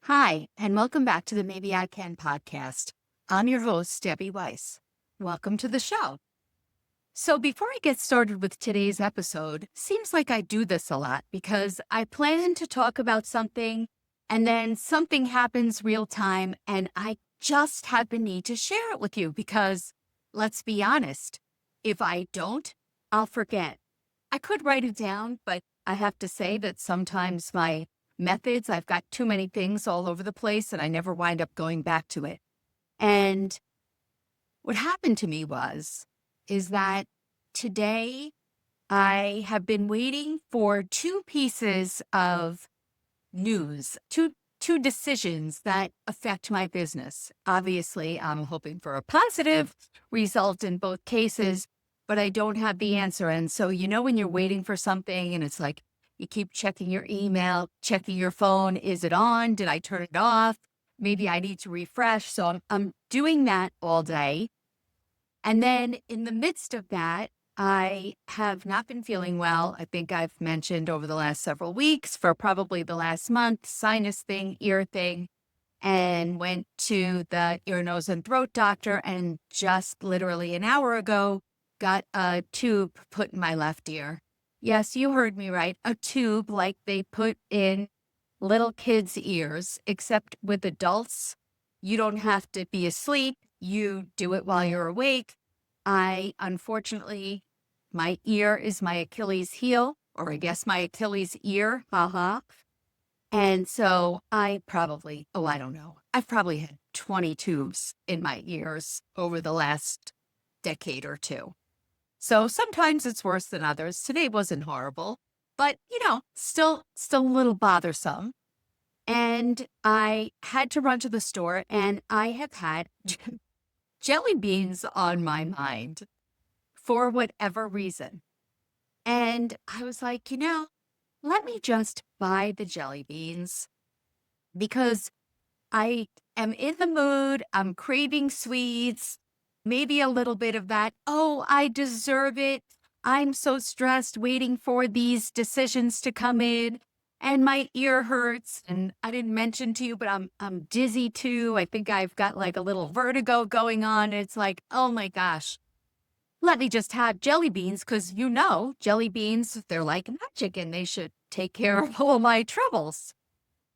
Hi, and welcome back to the Maybe I Can podcast. I'm your host, Debbie Weiss. Welcome to the show. So, before I get started with today's episode, seems like I do this a lot because I plan to talk about something and then something happens real time and I just have the need to share it with you because, let's be honest, if I don't, I'll forget. I could write it down, but I have to say that sometimes my methods, I've got too many things all over the place and I never wind up going back to it. And what happened to me is that today I have been waiting for two pieces of news, two decisions that affect my business. Obviously, I'm hoping for a positive result in both cases, but I don't have the answer. And so, when you're waiting for something and it's like you keep checking your email, checking your phone, is it on? Did I turn it off? Maybe I need to refresh. So I'm doing that all day. And then in the midst of that, I have not been feeling well. I think I've mentioned over the last several weeks, for probably the last month, sinus thing, ear thing, and went to the ear, nose, and throat doctor. And just literally an hour ago, got a tube put in my left ear. Yes, you heard me right. A tube like they put in little kids' ears, except with adults, you don't have to be asleep. You do it while you're awake. Unfortunately, my ear is my Achilles heel, or I guess my Achilles ear. And so I don't know. I've probably had 20 tubes in my ears over the last decade or two. So sometimes it's worse than others. Today wasn't horrible, but still a little bothersome. And I had to run to the store and I have had jelly beans on my mind for whatever reason. And I was like, let me just buy the jelly beans because I am in the mood. I'm craving sweets, maybe a little bit of that. Oh, I deserve it. I'm so stressed waiting for these decisions to come in. And my ear hurts. And I didn't mention to you, but I'm dizzy too. I think I've got like a little vertigo going on. It's like, oh my gosh, let me just have jelly beans because jelly beans, they're like magic and they should take care of all my troubles.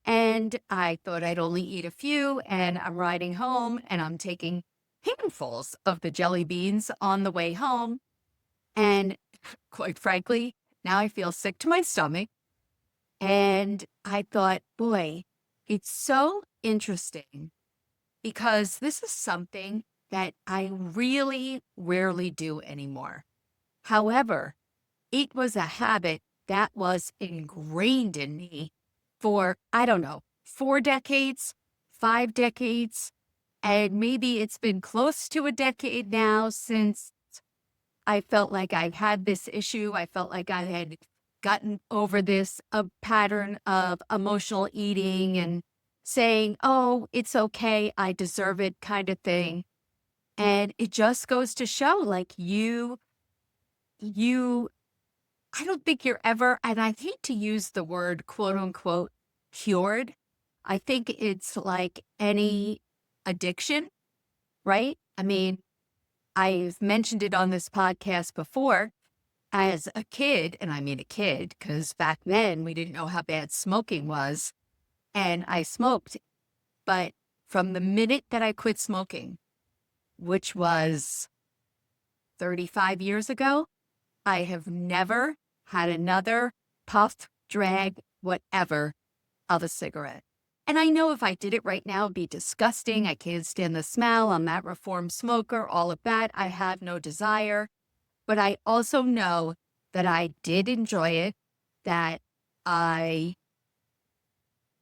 And I thought I'd only eat a few, and I'm riding home and I'm taking handfuls of the jelly beans on the way home. And quite frankly, now I feel sick to my stomach. And I thought, boy, it's so interesting because this is something that I really rarely do anymore. However, it was a habit that was ingrained in me for, I don't know, 4 decades, 5 decades, and maybe it's been close to a decade now since I felt like I had this issue. I felt like I had gotten over this a pattern of emotional eating and saying, oh, it's okay, I deserve it kind of thing. And it just goes to show like I don't think you're ever, and I hate to use the word quote unquote cured. I think it's like any addiction, right? I mean, I've mentioned it on this podcast before. As a kid, and I mean a kid, because back then we didn't know how bad smoking was, and I smoked. But from the minute that I quit smoking, which was 35 years ago, I have never had another puff, drag, whatever of a cigarette. And I know if I did it right now, it'd be disgusting. I can't stand the smell. I'm that reformed smoker, all of that. I have no desire. But I also know that I did enjoy it, that I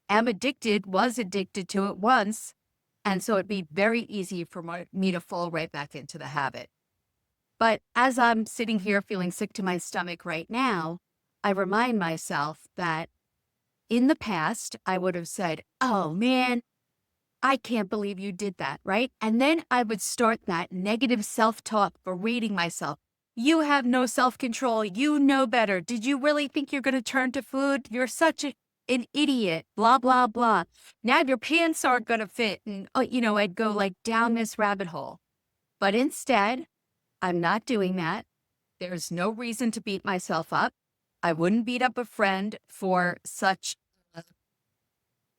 was addicted to it once. And so it'd be very easy for me to fall right back into the habit. But as I'm sitting here feeling sick to my stomach right now, I remind myself that in the past, I would have said, oh man, I can't believe you did that, right? And then I would start that negative self-talk, berating myself. You have no self-control. You know better. Did you really think you're going to turn to food? You're such an an idiot, blah, blah, blah. Now your pants aren't going to fit. And, I'd go like down this rabbit hole. But instead, I'm not doing that. There's no reason to beat myself up. I wouldn't beat up a friend for such,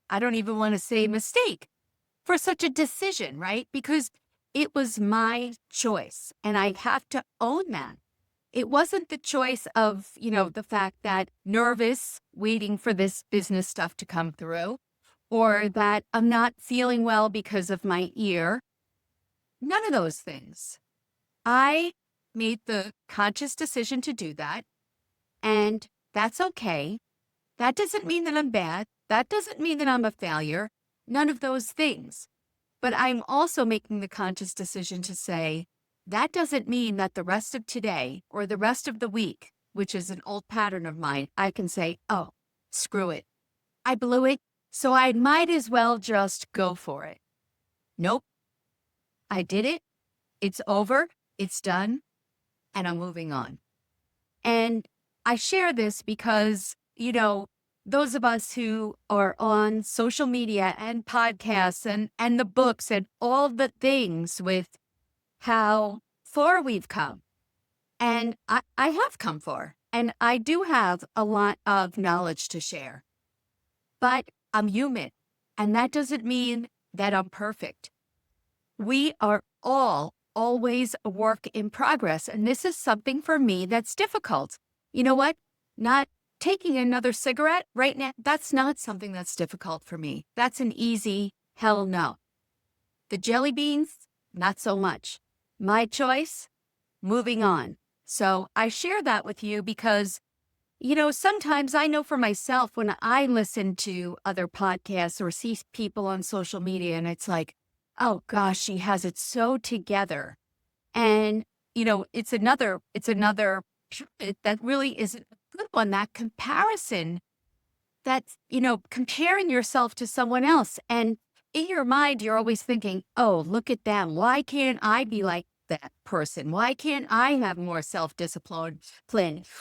I don't even want to say mistake, for such a decision, right? Because it was my choice and I have to own that. It wasn't the choice of, the fact that nervous waiting for this business stuff to come through or that I'm not feeling well because of my ear. None of those things. I made the conscious decision to do that, and that's okay. That doesn't mean that I'm bad. That doesn't mean that I'm a failure. None of those things. But I'm also making the conscious decision to say, that doesn't mean that the rest of today or the rest of the week, which is an old pattern of mine, I can say, oh, screw it. I blew it, so I might as well just go for it. Nope. I did it. It's over. It's done. And I'm moving on. And I share this because, those of us who are on social media and podcasts and the books and all the things with how far we've come. And I have come far. And I do have a lot of knowledge to share. But I'm human. And that doesn't mean that I'm perfect. We are all always a work in progress. And this is something for me that's difficult. You know what? Not taking another cigarette right now, that's not something that's difficult for me. That's an easy hell no. The jelly beans, not so much. My choice, moving on. So I share that with you because, sometimes I know for myself when I listen to other podcasts or see people on social media and it's like, oh gosh, she has it so together. And, it's another that really isn't a good one, that comparison that's, comparing yourself to someone else. And in your mind, you're always thinking, oh, look at them. Why can't I be like that person? Why can't I have more self-discipline?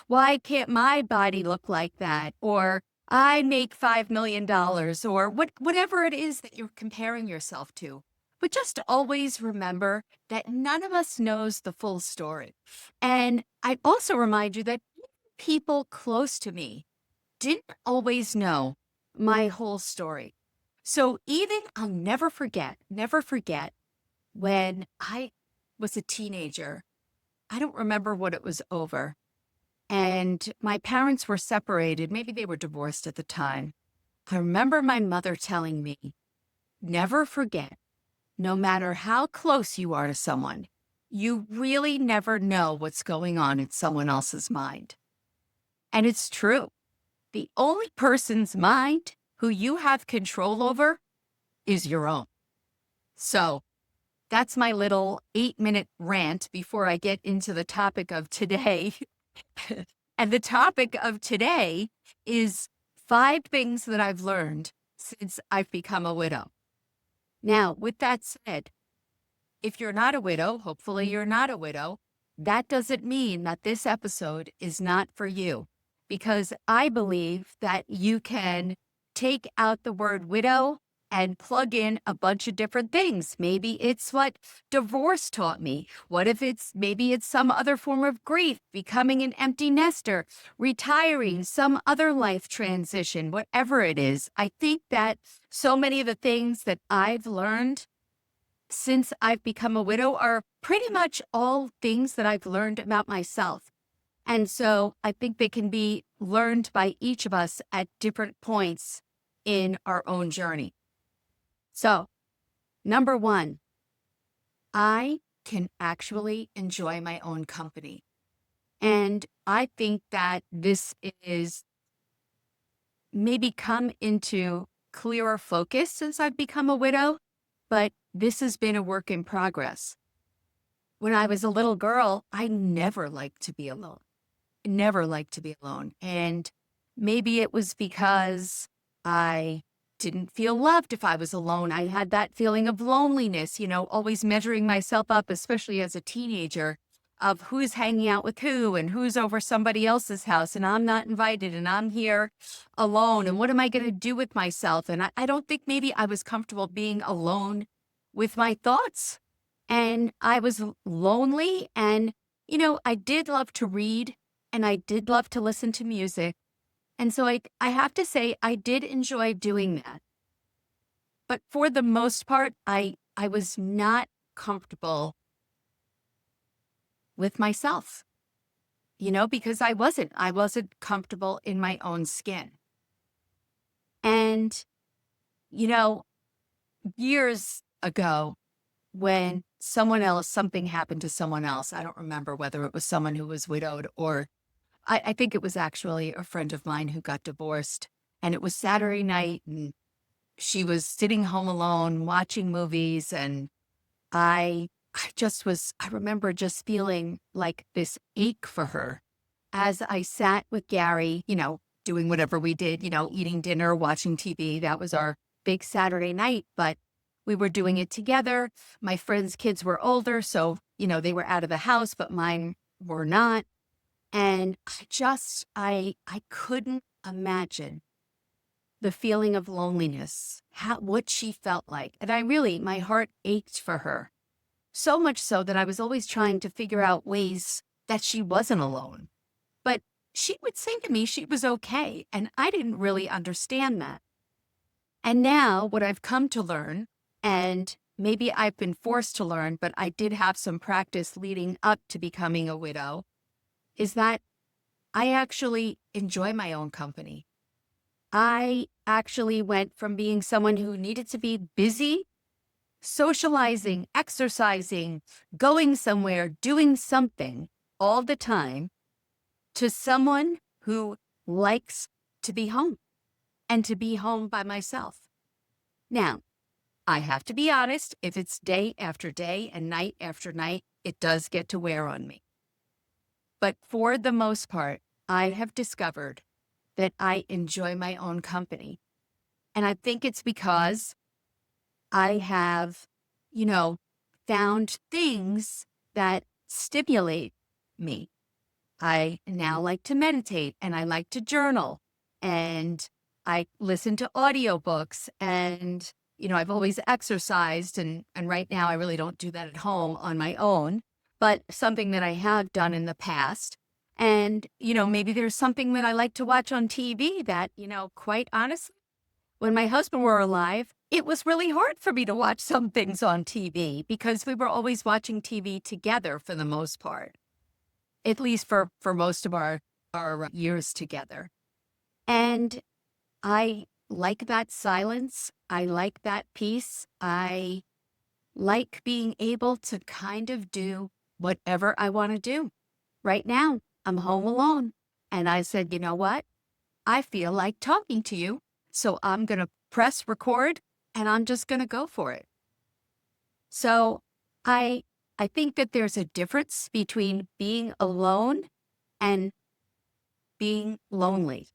Why can't my body look like that? Or I make $5 million or whatever it is that you're comparing yourself to. But just always remember that none of us knows the full story. And I also remind you that people close to me didn't always know my whole story. So even I'll never forget when I was a teenager. I don't remember what it was over. And my parents were separated. Maybe they were divorced at the time. I remember my mother telling me, never forget, no matter how close you are to someone, you really never know what's going on in someone else's mind. And it's true. The only person's mind who you have control over is your own. So that's my little 8-minute rant before I get into the topic of today. And the topic of today is 5 things that I've learned since I've become a widow. Now, with that said, if you're not a widow, hopefully you're not a widow, that doesn't mean that this episode is not for you, because I believe that you can take out the word widow and plug in a bunch of different things. Maybe it's what divorce taught me. What if maybe it's some other form of grief, becoming an empty nester, retiring, some other life transition, whatever it is. I think that so many of the things that I've learned since I've become a widow are pretty much all things that I've learned about myself. And so I think they can be learned by each of us at different points in our own journey. So, number 1, I can actually enjoy my own company. And I think that this is maybe come into clearer focus since I've become a widow, but this has been a work in progress. When I was a little girl, I never liked to be alone. Never liked to be alone. And maybe it was because I didn't feel loved if I was alone. I had that feeling of loneliness, always measuring myself up, especially as a teenager, of who's hanging out with who and who's over somebody else's house and I'm not invited and I'm here alone. And what am I going to do with myself? And I don't think maybe I was comfortable being alone with my thoughts. And I was lonely. And, I did love to read and I did love to listen to music. And so I have to say, I did enjoy doing that. But for the most part, I was not comfortable with myself, because I wasn't comfortable in my own skin. And, you know, years ago, when something happened to someone else, I don't remember whether it was someone who was widowed or I think it was actually a friend of mine who got divorced. And it was Saturday night and she was sitting home alone watching movies. And I remember just feeling like this ache for her as I sat with Gary, doing whatever we did, eating dinner, watching TV. That was our big Saturday night, but we were doing it together. My friends' kids were older, so, they were out of the house, but mine were not. And I couldn't imagine the feeling of loneliness, what she felt like. And my heart ached for her. So much so that I was always trying to figure out ways that she wasn't alone. But she would say to me she was okay. And I didn't really understand that. And now what I've come to learn, and maybe I've been forced to learn, but I did have some practice leading up to becoming a widow, is that I actually enjoy my own company. I actually went from being someone who needed to be busy, socializing, exercising, going somewhere, doing something all the time, to someone who likes to be home and to be home by myself. Now, I have to be honest, if it's day after day and night after night, it does get to wear on me. But for the most part, I have discovered that I enjoy my own company. And I think it's because I have, found things that stimulate me. I now like to meditate and I like to journal and I listen to audiobooks and, I've always exercised and right now I really don't do that at home on my own, but something that I have done in the past. And, maybe there's something that I like to watch on TV that, quite honestly, when my husband were alive, it was really hard for me to watch some things on TV because we were always watching TV together for the most part, at least for most of our years together. And I like that silence. I like that peace. I like being able to kind of do whatever I want to do. Right now, I'm home alone. And I said, you know what? I feel like talking to you. So I'm going to press record and I'm just going to go for it. So I think that there's a difference between being alone and being lonely.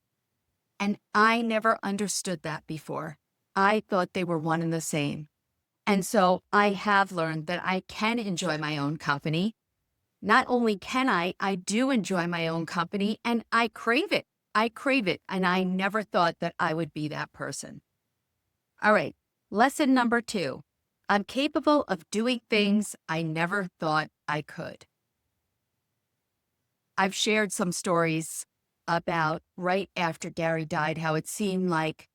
And I never understood that before. I thought they were one and the same. And so I have learned that I can enjoy my own company. Not only can I do enjoy my own company and I crave it. I crave it. And I never thought that I would be that person. All right. Lesson number 2. I'm capable of doing things I never thought I could. I've shared some stories about right after Gary died, how it seemed like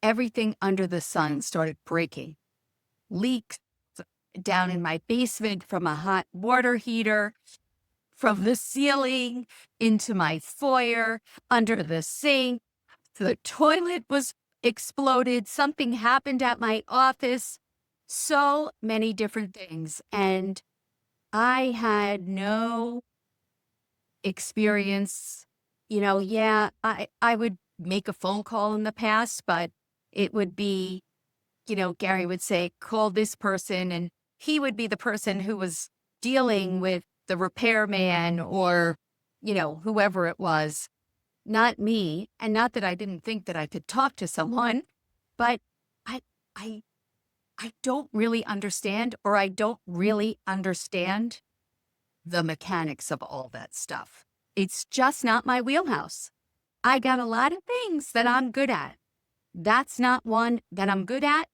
everything under the sun started breaking. Leaks down in my basement from a hot water heater, from the ceiling into my foyer, under the sink. The toilet was exploded. Something happened at my office. So many different things. And I had no experience. I would make a phone call in the past, but it would be, Gary would say, call this person. And he would be the person who was dealing with the repairman or, whoever it was, not me. And not that I didn't think that I could talk to someone, but I don't really understand, or I don't really understand the mechanics of all that stuff. It's just not my wheelhouse. I got a lot of things that I'm good at. That's not one that I'm good at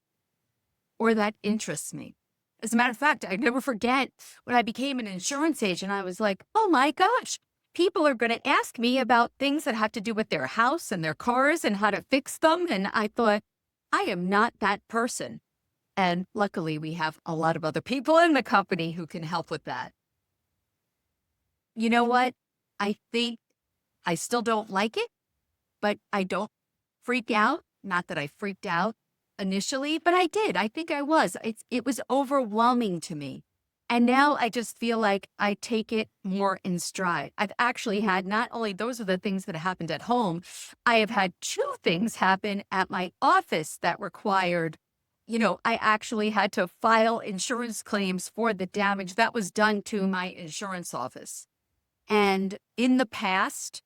or that interests me. As a matter of fact, I never forget when I became an insurance agent, I was like, oh my gosh, people are going to ask me about things that have to do with their house and their cars and how to fix them. And I thought, I am not that person. And luckily, we have a lot of other people in the company who can help with that. You know what? I think I still don't like it, but I don't freak out. Not that I freaked out initially, but I did. I think I was. It was overwhelming to me. And now I just feel like I take it more in stride. I've actually had not only those are the things that happened at home, I have had two things happen at my office that required, I actually had to file insurance claims for the damage that was done to my insurance office. And in the past,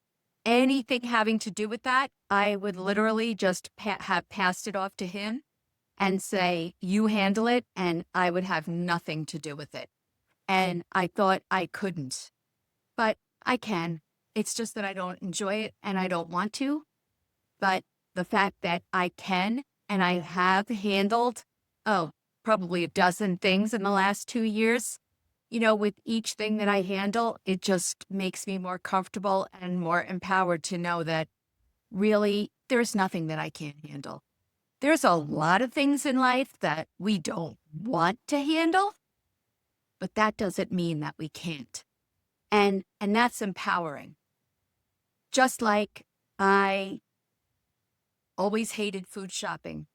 anything having to do with that, I would literally just have passed it off to him and say, you handle it, and I would have nothing to do with it. And I thought I couldn't, but I can. It's just that I don't enjoy it and I don't want to. But the fact that I can and I have handled, probably a dozen things in the last 2 years, with each thing that I handle, it just makes me more comfortable and more empowered to know that really there's nothing that I can't handle. There's a lot of things in life that we don't want to handle, but that doesn't mean that we can't. And that's empowering. Just like I always hated food shopping.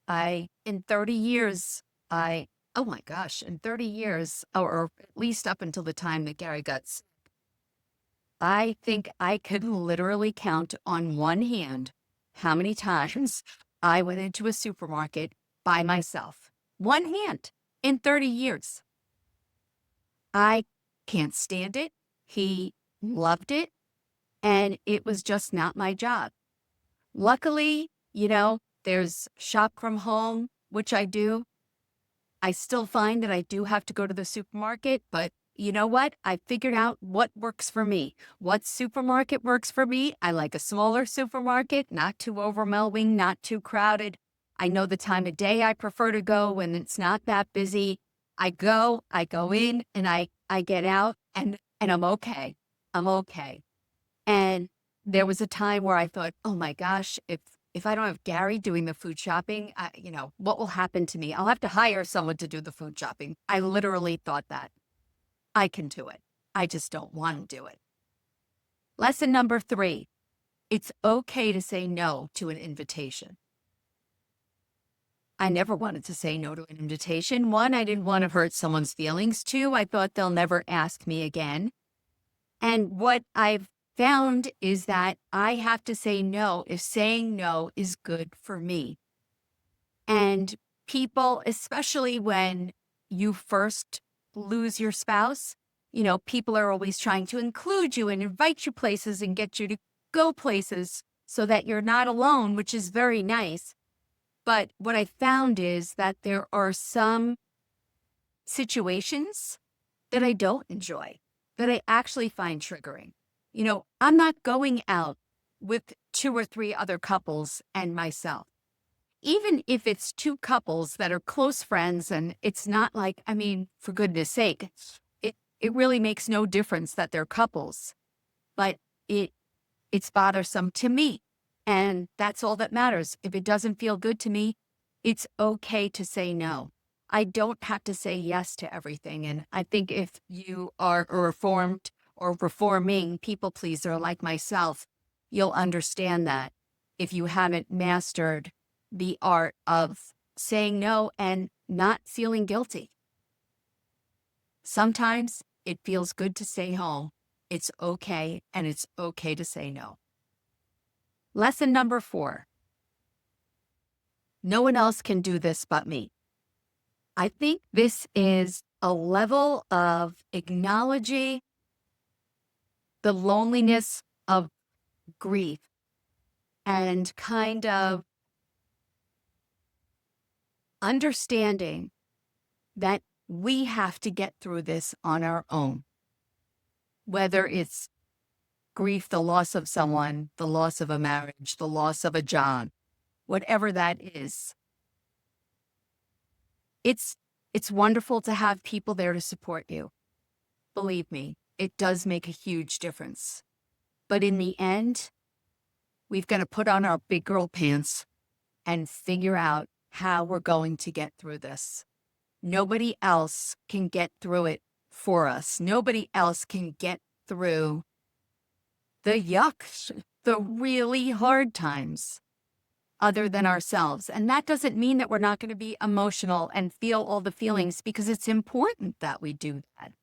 In 30 years, oh my gosh, in 30 years, or at least up until the time that Gary got sick, I think I could literally count on one hand how many times I went into a supermarket by myself. One hand in 30 years. I can't stand it. He loved it. And it was just not my job. Luckily, there's shop from home, which I do. I still find that I do have to go to the supermarket, but you know what? I figured out what works for me. What supermarket works for me? I like a smaller supermarket, not too overwhelming, not too crowded. I know the time of day I prefer to go when it's not that busy. I go in, and I get out, and I'm okay. I'm okay. And there was a time where I thought, oh my gosh, if I don't have Gary doing the food shopping, what will happen to me? I'll have to hire someone to do the food shopping. I literally thought that. I can do it. I just don't want to do it. Lesson number 3, it's okay to say no to an invitation. I never wanted to say no to an invitation. 1, I didn't want to hurt someone's feelings. 2, I thought they'll never ask me again. And what I've found is that I have to say no if saying no is good for me. And people, especially when you first lose your spouse, people are always trying to include you and invite you places and get you to go places so that you're not alone, which is very nice. But what I found is that there are some situations that I don't enjoy, that I actually find triggering. I'm not going out with 2 or 3 other couples and myself. Even if it's 2 couples that are close friends, and it's not like, for goodness sake, it really makes no difference that they're couples, but it's bothersome to me. And that's all that matters. If it doesn't feel good to me, it's okay to say no. I don't have to say yes to everything. And I think if you are a reformed or reforming people pleaser like myself, you'll understand that if you haven't mastered the art of saying no and not feeling guilty. Sometimes it feels good to stay home. It's okay, and it's okay to say no. Lesson number 4. No one else can do this but me. I think this is a level of acknowledging the loneliness of grief and kind of understanding that we have to get through this on our own. whether it's grief, the loss of someone, the loss of a marriage, the loss of a job, whatever that is. It's wonderful to have people there to support you. Believe me, it does make a huge difference. But in the end, we've got to put on our big girl pants and figure out how we're going to get through this. Nobody else can get through it for us. Nobody else can get through the yuck, the really hard times other than ourselves. And that doesn't mean that we're not going to be emotional and feel all the feelings, because it's important that we do that.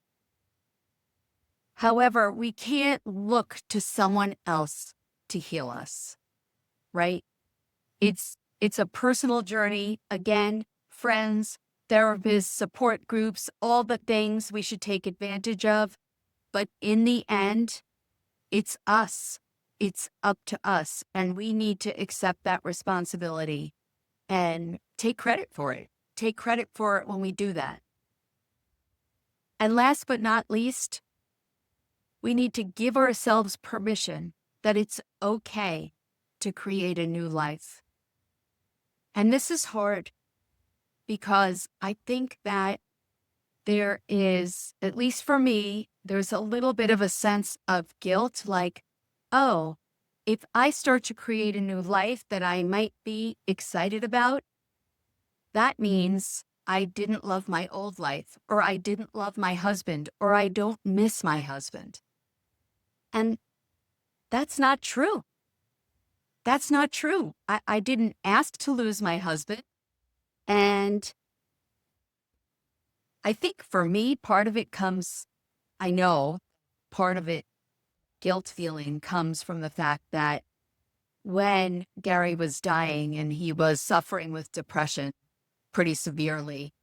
However, we can't look to someone else to heal us, right? It's a personal journey. Again, friends, therapists, support groups, all the things we should take advantage of. But in the end, it's us. It's up to us. And we need to accept that responsibility and take credit for it. Take credit for it when we do that. And last but not least, we need to give ourselves permission that it's okay to create a new life. And this is hard because I think that there is, at least for me, there's a little bit of a sense of guilt, like, oh, if I start to create a new life that I might be excited about, that means I didn't love my old life, or I didn't love my husband, or I don't miss my husband. And that's not true. That's not true. I didn't ask to lose my husband. And I think for me, part of it comes, I know part of it, guilt feeling, comes from the fact that when Gary was dying and he was suffering with depression pretty severely,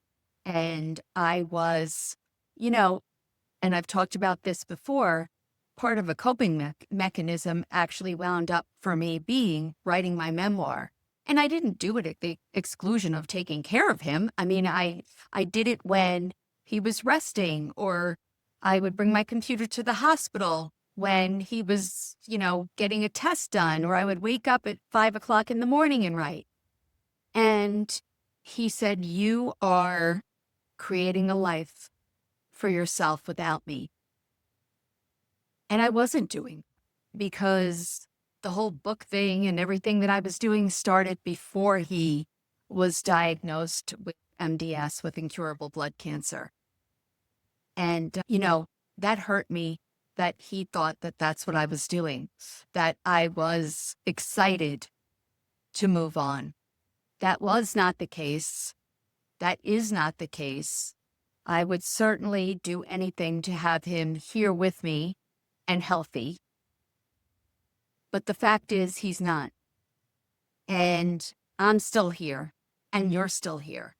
and I was, and I've talked about this before, part of a coping mechanism actually wound up for me being writing my memoir. And I didn't do it at the exclusion of taking care of him. I mean, I did it when he was resting, or I would bring my computer to the hospital when he was, getting a test done, or I would wake up at 5 o'clock in the morning and write. And he said, "You are creating a life for yourself without me." And I wasn't doing, because the whole book thing and everything that I was doing started before he was diagnosed with MDS, with incurable blood cancer. And, that hurt me, that he thought that that's what I was doing, that I was excited to move on. That was not the case. That is not the case. I would certainly do anything to have him here with me and healthy. But the fact is, he's not. And I'm still here, and you're still here.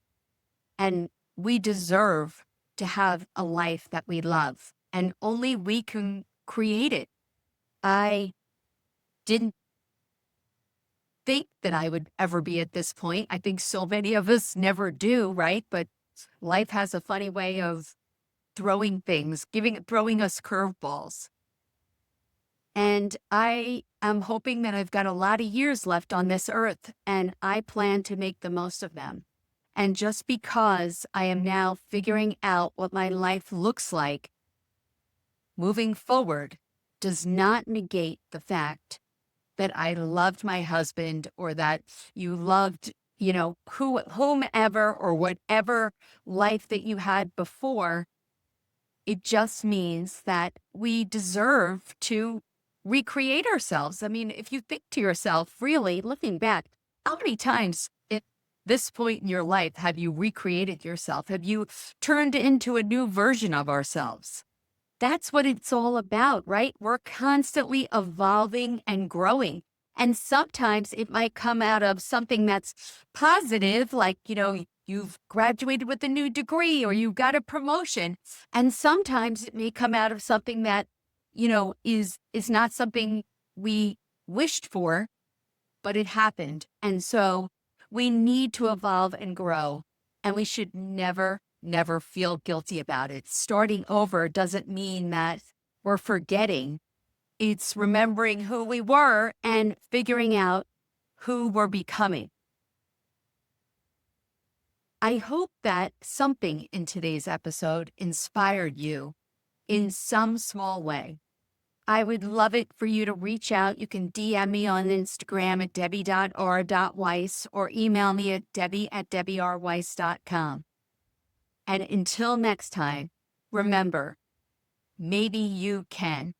And we deserve to have a life that we love, and only we can create it. I didn't think that I would ever be at this point. I think so many of us never do, right? But life has a funny way of throwing things, throwing us curveballs. And I am hoping that I've got a lot of years left on this earth, and I plan to make the most of them. And just because I am now figuring out what my life looks like moving forward does not negate the fact that I loved my husband, or that you loved, whomever or whatever life that you had before. It just means that we deserve to recreate ourselves. I mean, if you think to yourself, really looking back, how many times at this point in your life have you recreated yourself? Have you turned into a new version of ourselves? That's what it's all about, right? We're constantly evolving and growing. And sometimes it might come out of something that's positive, like, you've graduated with a new degree, or you got a promotion. And sometimes it may come out of something that, is not something we wished for, but it happened. And so we need to evolve and grow, and we should never feel guilty about it. Starting over doesn't mean that or forgetting. It's remembering who we were and figuring out who we're becoming. I hope that something in today's episode inspired you in some small way. I would love it for you to reach out. You can DM me on Instagram at debbie.r.weiss or email me at debbie@debbierweiss.com. And until next time, remember, maybe you can.